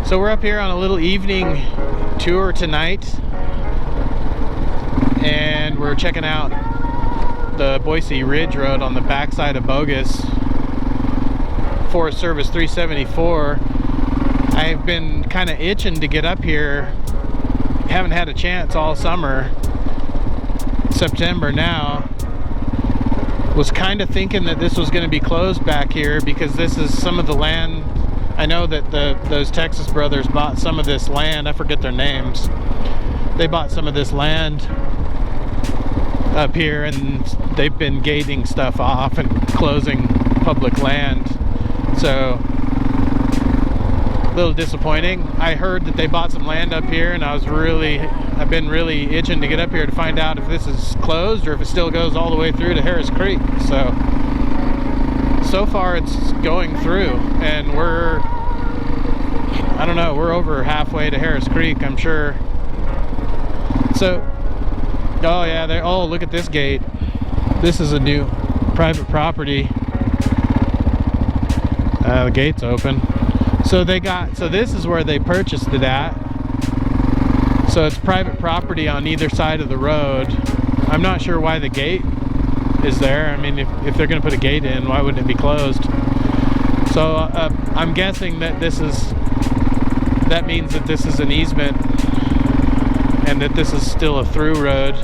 So we're up here on a little evening tour tonight, and we're checking out the Boise Ridge Road on the backside of Bogus. Forest Service 374. I've been kind of itching to get up here. Haven't had a chance all summer. September now. Was kind of thinking that this was going to be closed back here because this is some of the land. I know that those Texas brothers bought some of this land. I forget their names. They bought some of this land up here, and they've been gating stuff off and closing public land. So a little disappointing. I heard that they bought some land up here, and I've been really itching to get up here to find out if this is closed or if it still goes all the way through to Harris Creek. So far it's going through, and we're over halfway to Harris Creek, I'm sure. So, oh yeah, oh, look at this gate. This is a new private property. The gate's open. So this is where they purchased it at. So it's private property on either side of the road. I'm not sure why the gate is there. I mean, if they're going to put a gate in, why wouldn't it be closed? So I'm guessing that that means that this is an easement and that this is still a through road,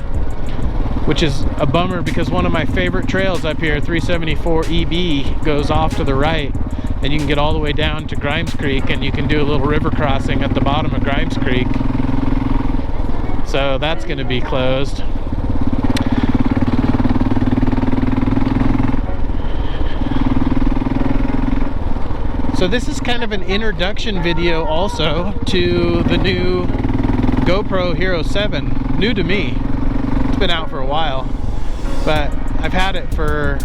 which is a bummer because one of my favorite trails up here, 374 EB, goes off to the right, and you can get all the way down to Grimes Creek, and you can do a little river crossing at the bottom of Grimes Creek. So that's going to be closed. So this is kind of an introduction video also to the new GoPro Hero 7. New to me. It's been out for a while, but I've had it for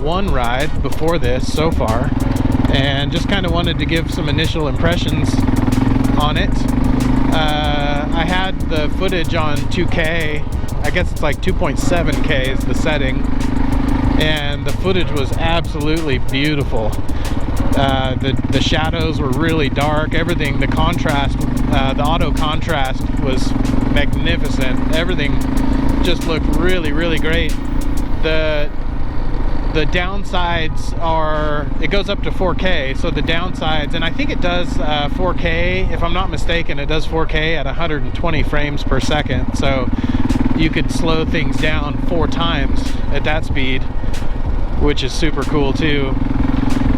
one ride before this so far, and just kind of wanted to give some initial impressions on it. I had the footage on 2K. I guess it's like 2.7K is the setting, and the footage was absolutely beautiful. The shadows were really dark. Everything, the contrast, the auto contrast was magnificent. Everything just looked really, really great. The downsides are, it goes up to 4K, so the downsides, and I think it does 4K, if I'm not mistaken, it does 4K at 120 frames per second, so you could slow things down 4 times at that speed, which is super cool too.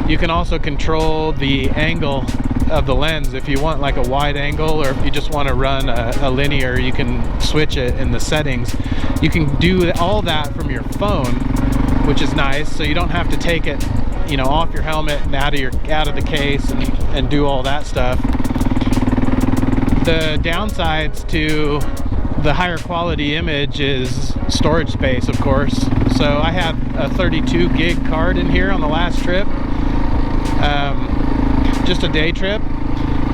You can also control the angle of the lens. If you want like a wide angle, or if you just want to run a linear, you can switch it in the settings. You can do all that from your phone, which is nice, so you don't have to take it, you know, off your helmet and out of the case and do all that stuff. The downsides to the higher quality image is storage space, of course. So I had a 32 gig card in here on the last trip, just a day trip,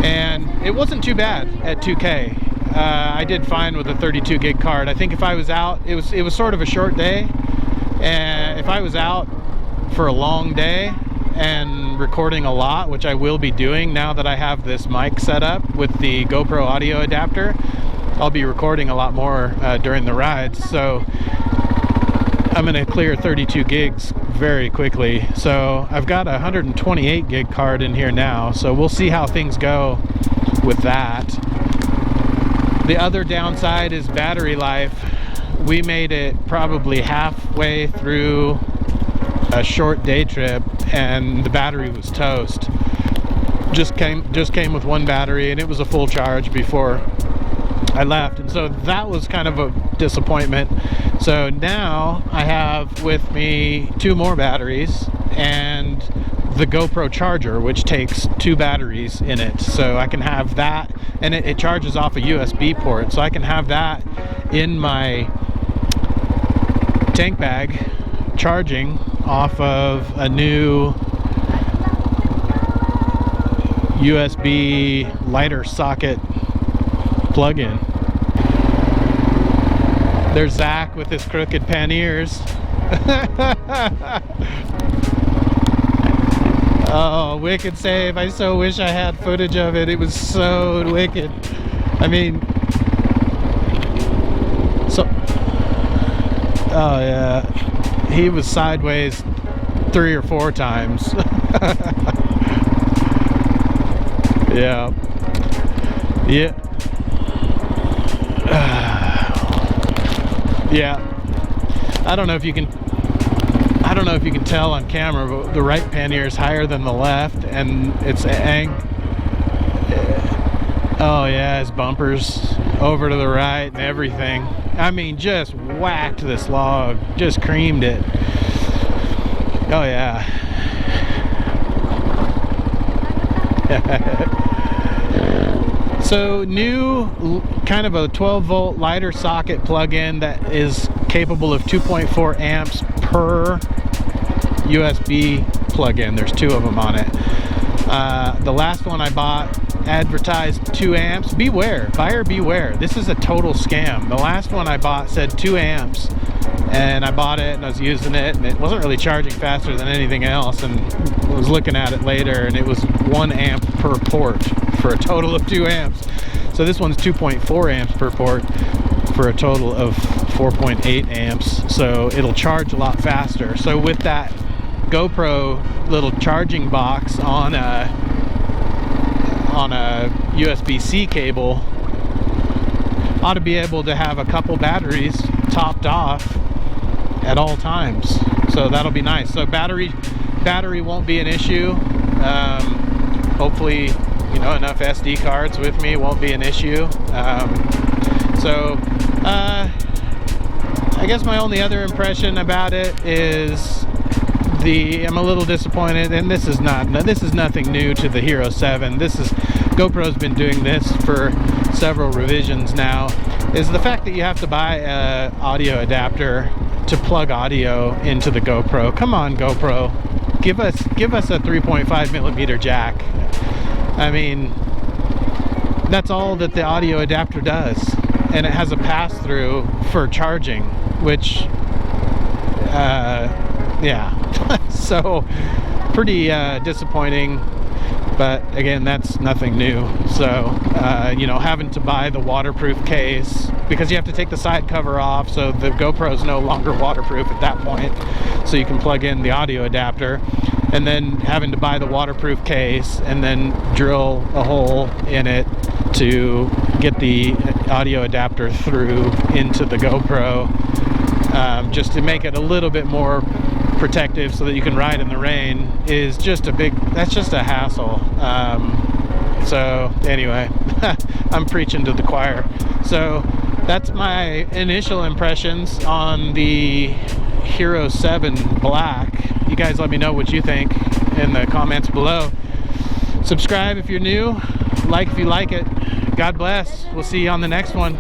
and it wasn't too bad at 2K. I did fine with a 32 gig card. I think if I was out, it was sort of a short day, and if I was out for a long day and recording a lot, which I will be doing now that I have this mic set up with the GoPro audio adapter, I'll be recording a lot more during the rides. So I'm going to clear 32 gigs very quickly. So I've got a 128 gig card in here now, so we'll see how things go with that. The other downside is battery life. We made it probably halfway through a short day trip and the battery was toast. Just came with one battery, and it was a full charge before I left, and so that was kind of a disappointment. So now I have with me 2 more batteries and the GoPro charger, which takes 2 batteries in it, so I can have that, and it charges off a USB port, so I can have that in my tank bag charging off of a new USB lighter socket plug-in. There's Zach with his crooked panniers. Oh, wicked save. I so wish I had footage of it. It was so wicked. I mean, so, oh yeah, he was sideways 3 or 4 times. Yeah. Yeah. Yeah. I don't know if you can tell on camera, but the right pannier is higher than the left, and it's oh yeah, his bumpers over to the right and everything. I mean, just whacked this log, just creamed it. Oh yeah. So new kind of a 12-volt lighter socket plug-in that is capable of 2.4 amps per USB plug-in. There's 2 of them on it. The last one I bought advertised 2 amps. Beware, buyer beware. This is a total scam. The last one I bought said 2 amps, and I bought it and I was using it, and it wasn't really charging faster than anything else, and I was looking at it later and it was 1 amp per port for a total of 2 amps. So this one's 2.4 amps per port for a total of 4.8 amps, so it'll charge a lot faster. So with that GoPro little charging box on a USB-C cable, ought to be able to have a couple batteries topped off at all times, so that'll be nice. So battery won't be an issue. Hopefully, you know, enough SD cards with me won't be an issue. I guess my only other impression about it is I'm a little disappointed, and this is nothing new to the Hero 7. GoPro's been doing this for several revisions now, is the fact that you have to buy a audio adapter to plug audio into the GoPro. Come on, GoPro, give us a 3.5mm jack. I mean, that's all that the audio adapter does, and it has a pass-through for charging, which yeah. So pretty disappointing, but again, that's nothing new. So you know, having to buy the waterproof case, because you have to take the side cover off, so the GoPro is no longer waterproof at that point, so you can plug in the audio adapter, and then having to buy the waterproof case and then drill a hole in it to get the audio adapter through into the GoPro, just to make it a little bit more protective so that you can ride in the rain, is just that's just a hassle. So anyway, I'm preaching to the choir. So that's my initial impressions on the Hero 7 Black. You guys let me know what you think in the comments below. Subscribe if you're new, like if you like it. God bless. We'll see you on the next one.